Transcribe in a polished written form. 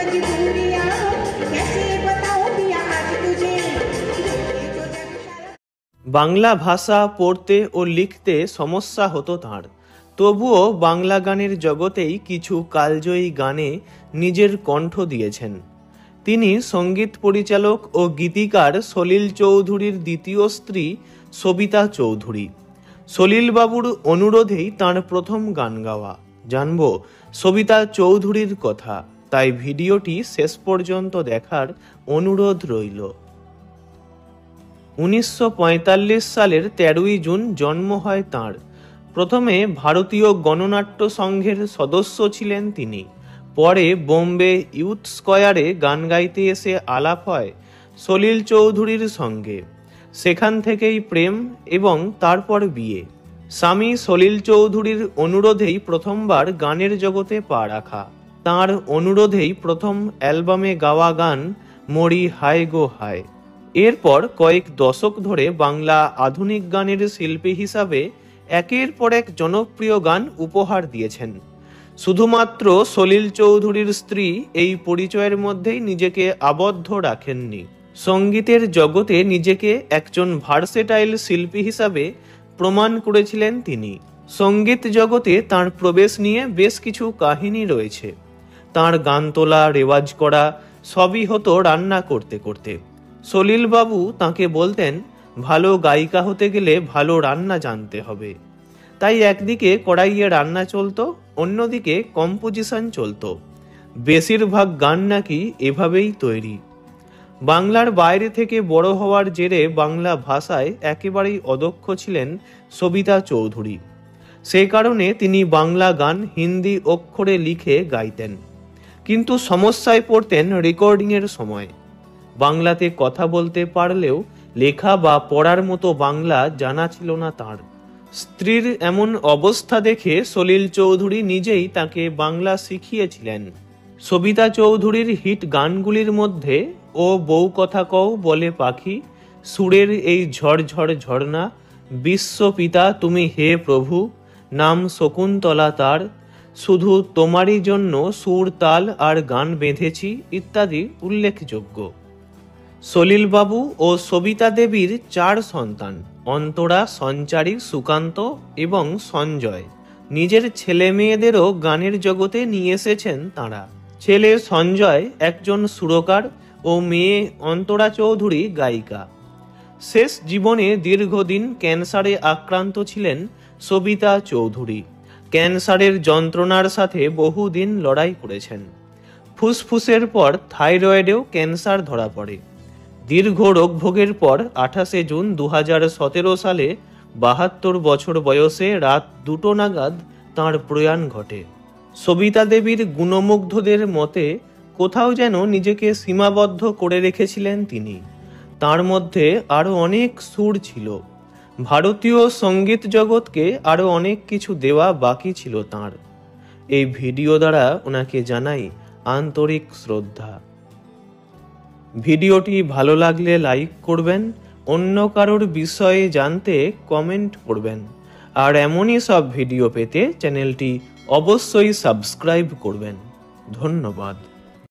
मजबूरियां कैसे बताऊं पिया आज तुझे। বাংলা ভাষা পড়তে ও লিখতে সমস্যা হতো তাঁর, তবুও বাংলা গানের জগতেই কিছু কালজয়ী গানে নিজের কণ্ঠ দিয়েছেন। তিনি সঙ্গীত পরিচালক ও গীতিকার সলিল চৌধুরীর দ্বিতীয় স্ত্রী সবিতা চৌধুরী। সলিলবাবুর অনুরোধেই তাঁর প্রথম গান গাওয়া। জানব সবিতা চৌধুরীর কথা, তাই ভিডিওটি শেষ পর্যন্ত দেখার অনুরোধ রইল। 1945 সালের 13ই জুন জন্ম হয় তাঁর। প্রথমে ভারতীয় গণনাট্য সংঘের সদস্য ছিলেন তিনি। পরে বোম্বে ইউথ স্কয়ারে গান গাইতে এসে আলাপ হয় সলিল চৌধুরীর সঙ্গে। সেখান থেকেই প্রেম এবং তারপর বিয়ে। স্বামী সলিল চৌধুরীর অনুরোধেই প্রথমবার গানের জগতে পা রাখা। তাঁর অনুরোধেই প্রথম অ্যালবামে গাওয়া গান মরি হায় গো হায়। এরপর কয়েক দশক ধরে বাংলা আধুনিক গানের শিল্পী হিসাবে একের পর এক জনপ্রিয় গান উপহার দিয়েছেন। শুধুমাত্র সলিল চৌধুরীর স্ত্রী এই পরিচয়ের মধ্যেই নিজেকে আবদ্ধ রাখেননি। সঙ্গীতের জগতে নিজেকে একজন ভার্সেটাইল শিল্পী হিসাবে প্রমাণ করেছিলেন তিনি। সঙ্গীত জগতে তাঁর প্রবেশ নিয়ে বেশ কিছু কাহিনী রয়েছে। তাঁর গান তোলা, রেওয়াজ করা সবই হতো রান্না করতে করতে। সলিলবাবু তাঁকে বলতেন, ভালো গায়িকা হতে গেলে ভালো রান্না জানতে হবে। তাই একদিকে কড়াইয়ে রান্না চলতো, অন্যদিকে কম্পোজিশন চলতো। বেশিরভাগ গান নাকি এভাবেই তৈরি। বাংলার বাইরে থেকে বড় হওয়ার জেরে বাংলা ভাষায় একেবারেই অদক্ষ ছিলেন সবিতা চৌধুরী। সেই কারণে তিনি বাংলা গান হিন্দি অক্ষরে লিখে গাইতেন, কিন্তু সমস্যায় পড়তেন রেকর্ডিংয়ের সময়। বাংলাতে কথা বলতে পারলেও লেখা বা পড়ার মতো বাংলা জানা ছিল না তাঁর। স্ত্রীর এমন অবস্থা দেখে সলিল চৌধুরী নিজেই তাকে বাংলা শিখিয়েছিলেন। সবিতা চৌধুরীর হিট গানগুলির মধ্যে ও বউ কথা কও বলে পাখি, সুরের এই ঝড়ঝড় ঝর্ণা, বিশ্বপিতা তুমি হে প্রভু, নাম শকুন্তলা তার, শুধু তোমারই জন্য সুর তাল আর গান বেঁধেছি ইত্যাদি উল্লেখযোগ্য। সলিলবাবু ও সবিতা দেবীর 4 সন্তান, অন্তরা, সঞ্চারী, সুকান্ত এবং সঞ্জয়। নিজের ছেলে মেয়েদেরও গানের জগতে নিয়ে এসেছেন তাঁরা। ছেলে সঞ্জয় একজন সুরকার ও মেয়ে অন্তরা চৌধুরী গায়িকা। শেষ জীবনে দীর্ঘদিন ক্যান্সারে আক্রান্ত ছিলেন সবিতা চৌধুরী। ক্যান্সারের যন্ত্রণার সাথে বহুদিন লড়াই করেছেন। ফুসফুসের পর থাইরয়েডেও ক্যান্সার ধরা পড়ে। দীর্ঘ রোগভোগের পর 28 জুন 2017 সালে 72 বছর বয়সে রাত 2টো নাগাদ তাঁর প্রয়াণ ঘটে। সবিতা দেবীর গুণমুগ্ধদের মতে কোথাও যেন নিজেকে সীমাবদ্ধ করে রেখেছিলেন তিনি। তার মধ্যে আরও অনেক সুর ছিল। ভারতীয় সঙ্গীত জগৎকে আরও অনেক কিছু দেওয়া বাকি ছিল তাঁর। এই ভিডিও দ্বারা ওনাকে জানাই আন্তরিক শ্রদ্ধা। ভিডিওটি ভালো লাগলে লাইক করবেন, অন্য কারোর বিষয়ে জানতে কমেন্ট করবেন, আর এমনই সব ভিডিও পেতে চ্যানেলটি অবশ্যই সাবস্ক্রাইব করবেন। ধন্যবাদ।